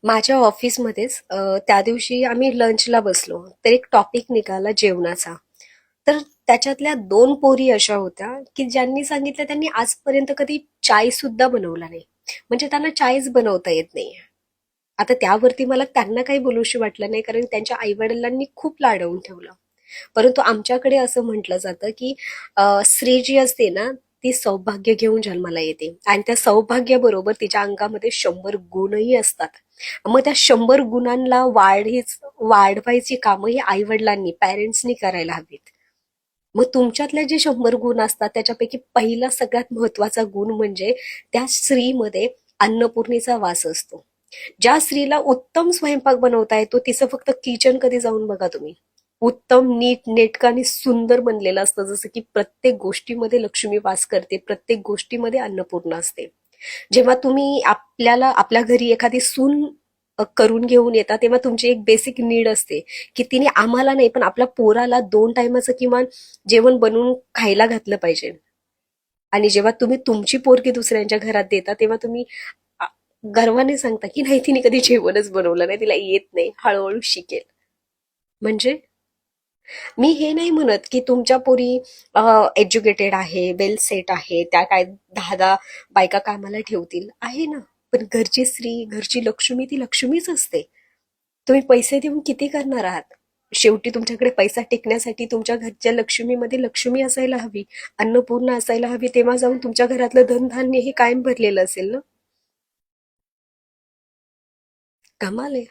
माझ्या ऑफिसमध्येच त्या दिवशी आम्ही लंचला बसलो तर एक टॉपिक निघाला जेवणाचा. तर त्याच्यातल्या दोन पोरी अशा होत्या की ज्यांनी सांगितलं त्यांनी आजपर्यंत कधी चाय सुद्धा बनवला नाही. म्हणजे त्यांना चायच बनवता येत नाही. आता त्यावरती मला त्यांना काही बोलूशी वाटलं नाही, कारण त्यांच्या आईवडिलांनी खूप लाडवून ठेवलं. परंतु आमच्याकडे असं म्हटलं जातं की स्त्री जी असते ना, ती सौभाग्य घेऊन जन्माला येते आणि त्या सौभाग्याबरोबर तिच्या अंगामध्ये 100 गुणही असतात. मग त्या 100 गुणांना वाढवायची कामं ही आईवडिलांनी, पॅरेंट्सनी करायला हवीत. मग तुमच्यातले जे 100 गुण असतात त्याच्यापैकी पहिला सगळ्यात महत्वाचा गुण म्हणजे त्या स्त्रीमध्ये अन्नपूर्णेचा वास असतो. ज्या स्त्रीला उत्तम स्वयंपाक बनवता येतो तिचं फक्त किचन कधी जाऊन बघा तुम्ही. उत्तम नीट नेटकं आणि सुंदर बनलेलं असतं, जसं की प्रत्येक गोष्टीमध्ये लक्ष्मी वास करते, प्रत्येक गोष्टीमध्ये अन्नपूर्णा असते. जेव्हा तुम्ही आपल्याला आपल्या घरी एखादी सून करून घेऊन येता तेव्हा तुमची एक बेसिक नीड असते की तिने आम्हाला नाही पण आपल्या पोराला 2 टायमाचं किमान जेवण बनवून खायला घातलं पाहिजे. आणि जेव्हा तुम्ही तुमची पोरगी दुसऱ्यांच्या घरात देता तेव्हा तुम्ही आ, गर्वाने सांगता की नाही तिने कधी जेवणच बनवलं नाही, तिला येत नाही, हळूहळू शिकेल. म्हणजे मी हे नाही म्हणत की तुमच्या पोरी एज्युकेटेड आहे, वेल सेट आहे, त्या काय 10 बायका कामाला ठेवतील आहे ना. पण घरची स्त्री, घरची लक्ष्मी ती लक्ष्मीच असते. तुम्ही पैसे देऊन किती करणार आहात? शेवटी तुमच्याकडे पैसा टिकण्यासाठी तुमच्या घरच्या लक्ष्मीमध्ये लक्ष्मी असायला हवी, अन्नपूर्णा असायला हवी, तेव्हा जाऊन तुमच्या घरातलं धनधान्य हे कायम भरलेलं असेल ना. कमाल आहे.